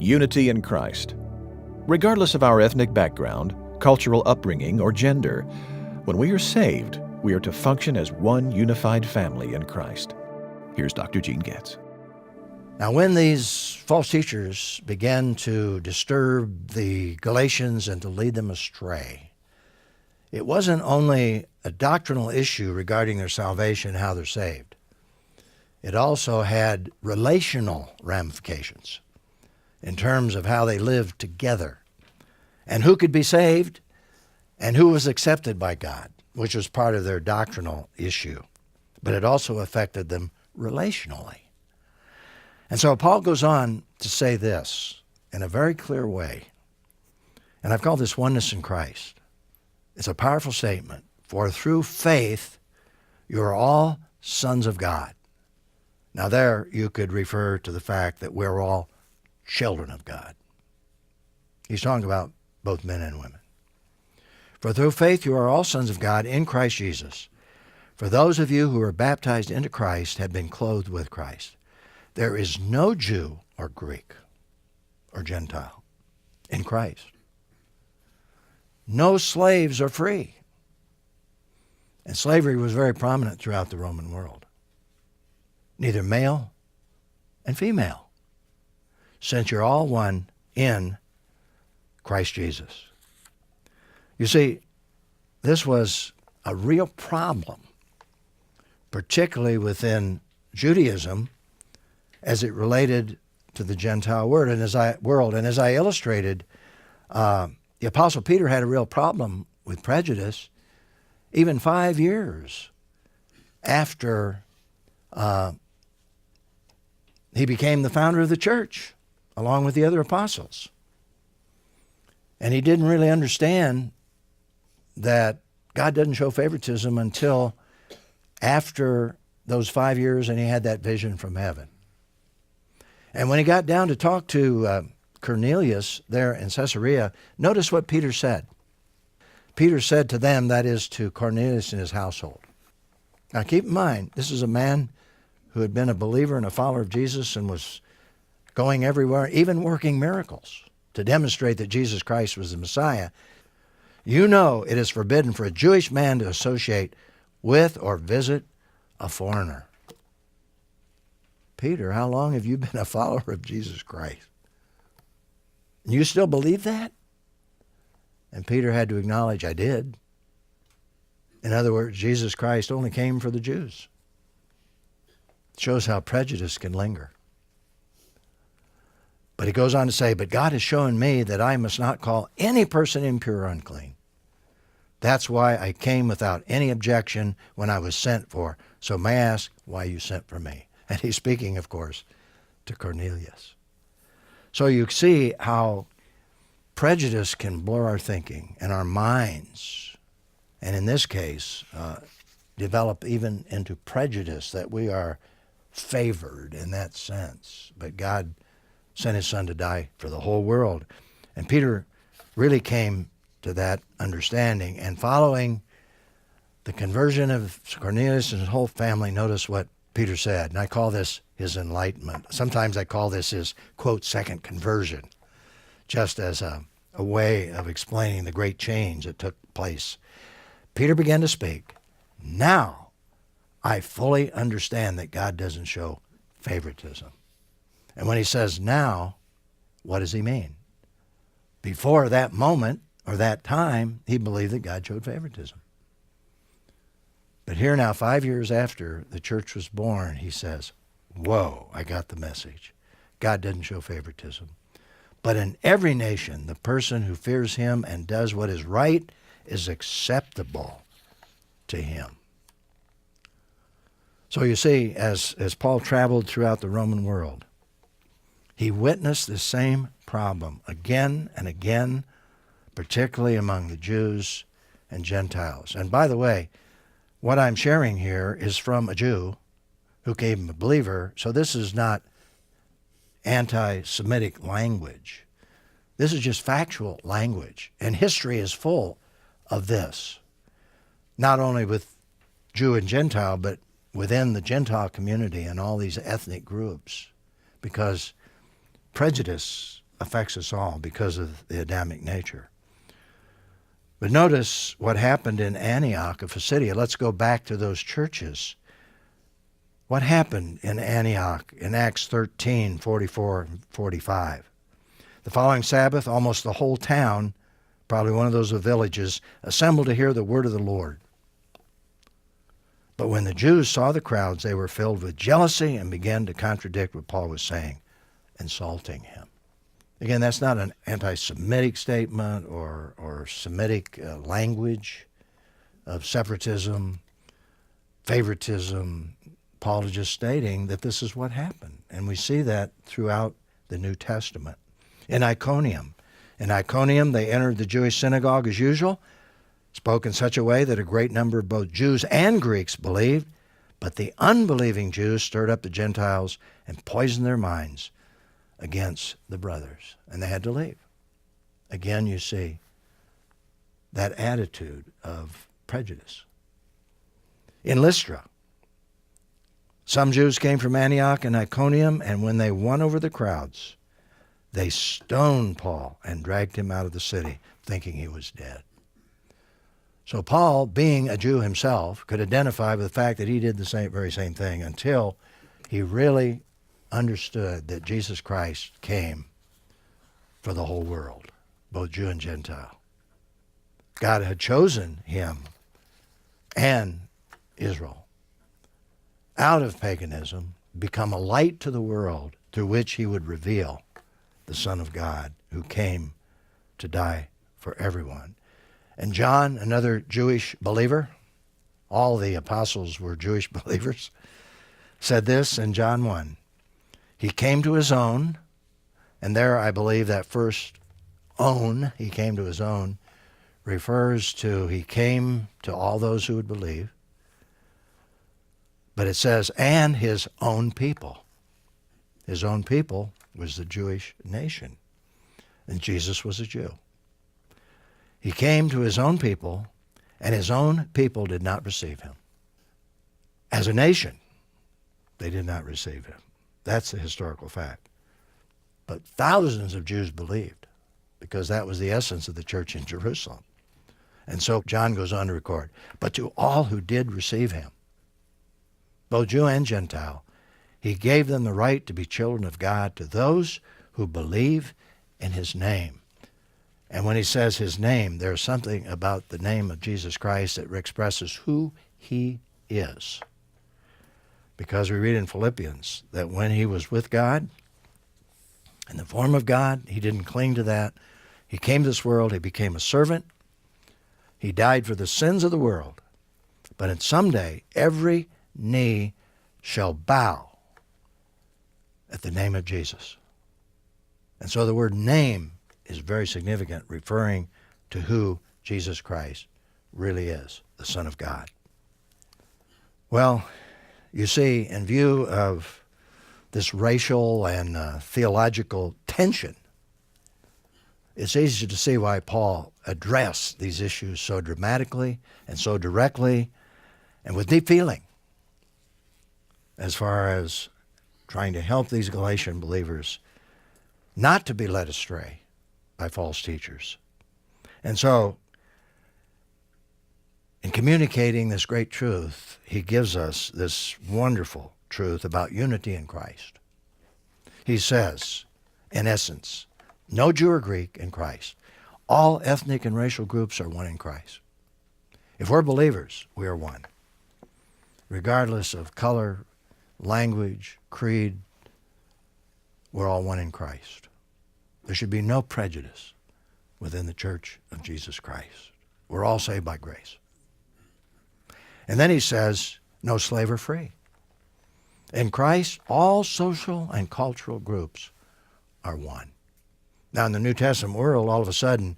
Unity in Christ. Regardless of our ethnic background, cultural upbringing, or gender, when we are saved, we are to function as one unified family in Christ. Here's Dr. Gene Getz. Now, when these false teachers began to disturb the Galatians and to lead them astray, it wasn't only a doctrinal issue regarding their salvation, how they're saved. It also had relational ramifications in terms of how they lived together and who could be saved and who was accepted by God, which was part of their doctrinal issue. But it also affected them relationally. And so Paul goes on to say this in a very clear way, and I've called this oneness in Christ. It's a powerful statement. For through faith, you are all sons of God. Now there you could refer to the fact that we're all children of God. He's talking about both men and women. For through faith you are all sons of God in Christ Jesus. For those of you who are baptized into Christ have been clothed with Christ. There is no Jew or Greek or Gentile in Christ. No slaves are free. And slavery was very prominent throughout the Roman world. Neither male and female, since you're all one in Christ Jesus. You see, this was a real problem, particularly within Judaism, as it related to the Gentile world. And as I illustrated, the Apostle Peter had a real problem with prejudice even 5 years after he became the founder of the church, along with the other apostles. And he didn't really understand that God doesn't show favoritism until after those 5 years and he had that vision from heaven. And when he got down to talk to Cornelius there in Caesarea, notice what Peter said. Peter said to them, that is to Cornelius and his household. Now keep in mind, this is a man who had been a believer and a follower of Jesus and was going everywhere, even working miracles to demonstrate that Jesus Christ was the Messiah. You know it is forbidden for a Jewish man to associate with or visit a foreigner. Peter, how long have you been a follower of Jesus Christ? And you still believe that? And Peter had to acknowledge, I did. In other words, Jesus Christ only came for the Jews. It shows how prejudice can linger. But he goes on to say, but God has shown me that I must not call any person impure or unclean. That's why I came without any objection when I was sent for. So may I ask why you sent for me? And he's speaking, of course, to Cornelius. So you see how prejudice can blur our thinking and our minds, and in this case, develop even into prejudice that we are favored in that sense. But God sent his son to die for the whole world. And Peter really came to that understanding. And following the conversion of Cornelius and his whole family, notice what Peter said. And I call this his enlightenment. Sometimes I call this his, quote, second conversion, just as a way of explaining the great change that took place. Peter began to speak. Now I fully understand that God doesn't show favoritism. And when he says now, what does he mean? Before that moment or that time, he believed that God showed favoritism. But here now, 5 years after the church was born, he says, whoa, I got the message. God doesn't show favoritism. But in every nation, the person who fears him and does what is right is acceptable to him. So you see, as Paul traveled throughout the Roman world, he witnessed the same problem again and again, particularly among the Jews and Gentiles. And by the way, what I'm sharing here is from a Jew who became a believer, so this is not anti-Semitic language. This is just factual language, and history is full of this, not only with Jew and Gentile, but within the Gentile community and all these ethnic groups, because prejudice affects us all because of the Adamic nature. But notice what happened in Antioch of Pisidia. Let's go back to those churches. What happened in Antioch in Acts 13, 44 and 45? The following Sabbath, almost the whole town, probably one of those villages, assembled to hear the word of the Lord. But when the Jews saw the crowds, they were filled with jealousy and began to contradict what Paul was saying, insulting him. Again, that's not an anti-Semitic statement or Semitic language of separatism, favoritism. Paul is just stating that this is what happened. And we see that throughout the New Testament. In Iconium, they entered the Jewish synagogue as usual, spoke in such a way that a great number of both Jews and Greeks believed, but the unbelieving Jews stirred up the Gentiles and poisoned their minds against the brothers, and they had to leave. Again, you see that attitude of prejudice. In Lystra, some Jews came from Antioch and Iconium, and when they won over the crowds, they stoned Paul and dragged him out of the city, thinking he was dead. So Paul, being a Jew himself, could identify with the fact that he did the very same thing until he really understood that Jesus Christ came for the whole world, both Jew and Gentile. God had chosen him and Israel out of paganism, become a light to the world through which he would reveal the Son of God who came to die for everyone. And John, another Jewish believer, all the apostles were Jewish believers, said this in John 1. He came to his own, and there I believe that first own, he came to his own, refers to he came to all those who would believe. But it says, and his own people. His own people was the Jewish nation, and Jesus was a Jew. He came to his own people, and his own people did not receive him. As a nation, they did not receive him. That's a historical fact. But thousands of Jews believed, because that was the essence of the church in Jerusalem. And so John goes on to record, but to all who did receive him, both Jew and Gentile, he gave them the right to be children of God, to those who believe in his name. And when he says his name, there's something about the name of Jesus Christ that expresses who he is. Because we read in Philippians that when he was with God, in the form of God, he didn't cling to that. He came to this world, he became a servant. He died for the sins of the world. But someday, every knee shall bow at the name of Jesus. And so the word name is very significant, referring to who Jesus Christ really is, the Son of God. Well, you see, in view of this racial and theological tension, it's easy to see why Paul addressed these issues so dramatically and so directly and with deep feeling as far as trying to help these Galatian believers not to be led astray by false teachers. And so, in communicating this great truth, he gives us this wonderful truth about unity in Christ. He says, in essence, no Jew or Greek in Christ. All ethnic and racial groups are one in Christ. If we're believers, we are one. Regardless of color, language, creed, we're all one in Christ. There should be no prejudice within the Church of Jesus Christ. We're all saved by grace. And then he says, no slave or free. In Christ, all social and cultural groups are one. Now, in the New Testament world, all of a sudden,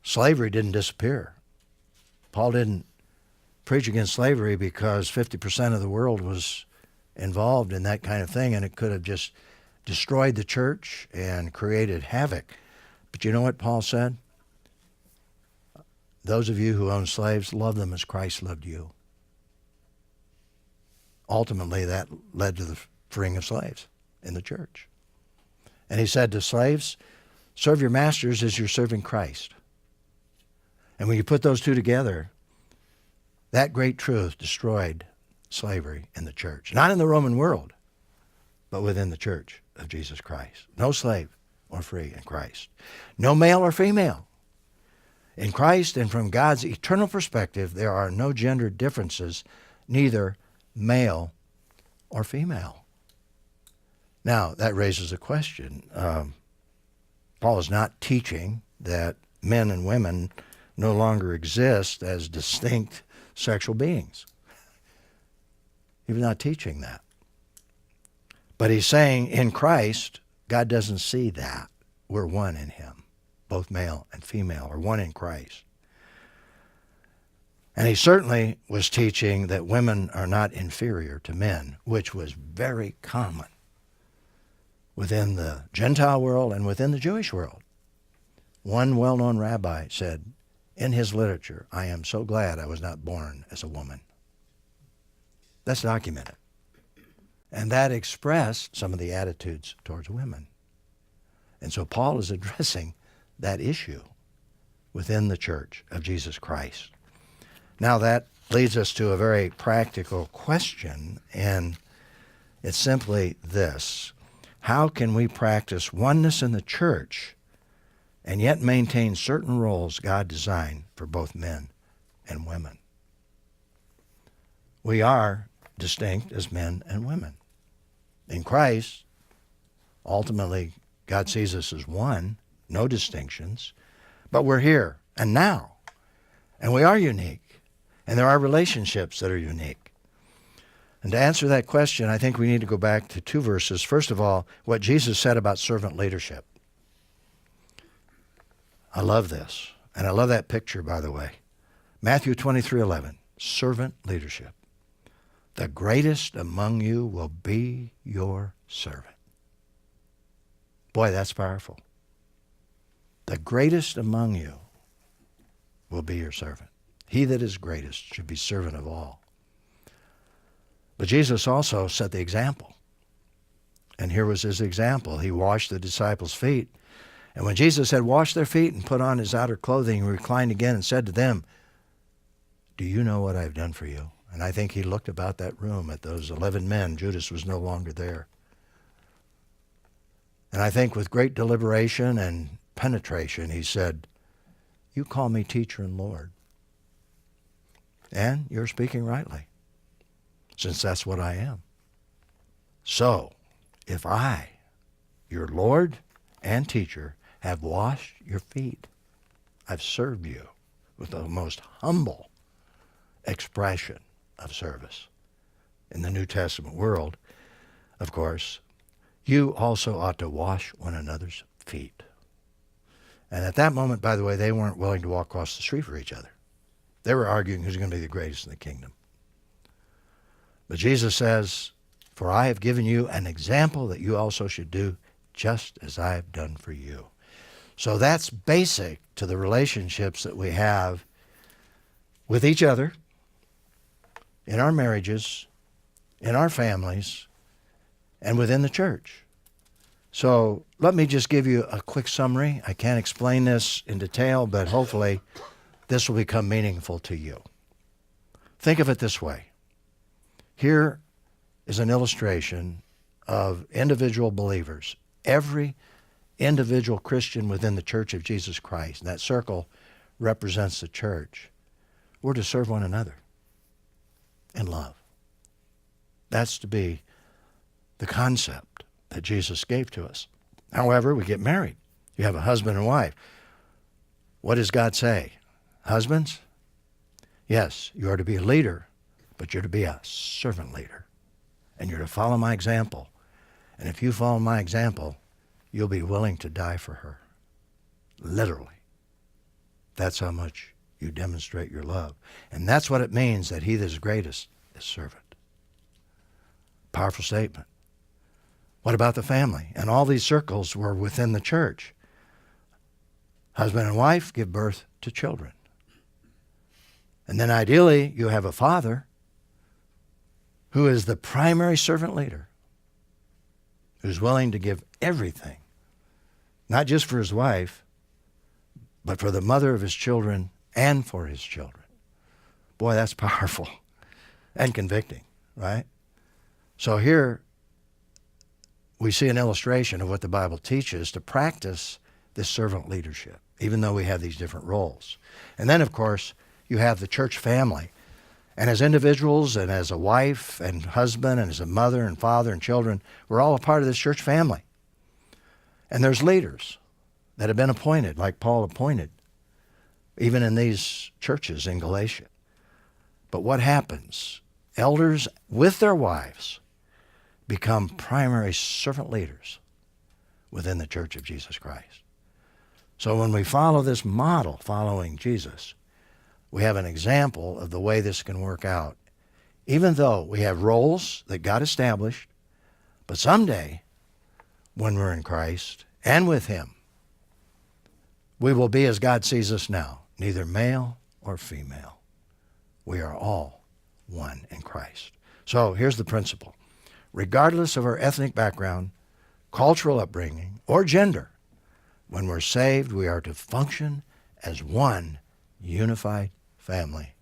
slavery didn't disappear. Paul didn't preach against slavery because 50% of the world was involved in that kind of thing, and it could have just destroyed the church and created havoc. But you know what Paul said? Those of you who own slaves, love them as Christ loved you. Ultimately, that led to the freeing of slaves in the church. And he said to slaves, Serve your masters as you're serving Christ. And when you put those two together, that great truth destroyed slavery in the church. Not in the Roman world, but within the church of Jesus Christ. No slave or free in Christ. No male or female. In Christ and from God's eternal perspective, there are no gender differences, neither male or female. Now, that raises a question. Paul is not teaching that men and women no longer exist as distinct sexual beings. He was not teaching that. But he's saying in Christ, God doesn't see that. We're one in him. Both male and female are one in Christ. And he certainly was teaching that women are not inferior to men, which was very common within the Gentile world and within the Jewish world. One well-known rabbi said in his literature, "I am so glad I was not born as a woman." That's documented. And that expressed some of the attitudes towards women. And so Paul is addressing that issue within the church of Jesus Christ. Now that leads us to a very practical question, and it's simply this. How can we practice oneness in the church and yet maintain certain roles God designed for both men and women? We are distinct as men and women. In Christ, ultimately, God sees us as one, no distinctions, but we're here and now, and we are unique, and there are relationships that are unique. And to answer that question, I think we need to go back to two verses. First of all, what Jesus said about servant leadership. I love this, and I love that picture, by the way. Matthew 23:11, servant leadership. The greatest among you will be your servant. Boy, that's powerful. The greatest among you will be your servant. He that is greatest should be servant of all. But Jesus also set the example. And here was his example. He washed the disciples' feet. And when Jesus had washed their feet and put on his outer clothing, he reclined again and said to them, "Do you know what I have done for you?" And I think he looked about that room at those 11 men. Judas was no longer there. And I think with great deliberation and penetration, he said, "You call me teacher and Lord. And you're speaking rightly, since that's what I am. So, if I, your Lord and teacher, have washed your feet, I've served you with the most humble expression of service. In the New Testament world, of course, you also ought to wash one another's feet." And at that moment, by the way, they weren't willing to walk across the street for each other. They were arguing who's going to be the greatest in the kingdom. But Jesus says, "For I have given you an example that you also should do just as I have done for you." So that's basic to the relationships that we have with each other, in our marriages, in our families, and within the church. So let me just give you a quick summary. I can't explain this in detail, but hopefully this will become meaningful to you. Think of it this way. Here is an illustration of individual believers. Every individual Christian within the Church of Jesus Christ, and that circle represents the church. We're to serve one another in love. That's to be the concept that Jesus gave to us. However, we get married. You have a husband and wife. What does God say? Husbands, yes, you are to be a leader, but you're to be a servant leader. And you're to follow my example. And if you follow my example, you'll be willing to die for her. Literally. That's how much you demonstrate your love. And that's what it means that he that is greatest is servant. Powerful statement. What about the family? And all these circles were within the church. Husband and wife give birth to children. And then ideally, you have a father who is the primary servant leader, who's willing to give everything not just for his wife, but for the mother of his children and for his children. Boy, that's powerful and convicting, right? So here we see an illustration of what the Bible teaches to practice this servant leadership, even though we have these different roles. And then, of course, you have the church family. And as individuals and as a wife and husband and as a mother and father and children, we're all a part of this church family. And there's leaders that have been appointed, like Paul appointed, even in these churches in Galatia. But what happens? Elders with their wives become primary servant leaders within the church of Jesus Christ. So when we follow this model, following Jesus, we have an example of the way this can work out, even though we have roles that God established, but someday, when we're in Christ and with him, we will be as God sees us now, neither male or female. We are all one in Christ. So here's the principle. Regardless of our ethnic background, cultural upbringing, or gender, when we're saved, we are to function as one unified family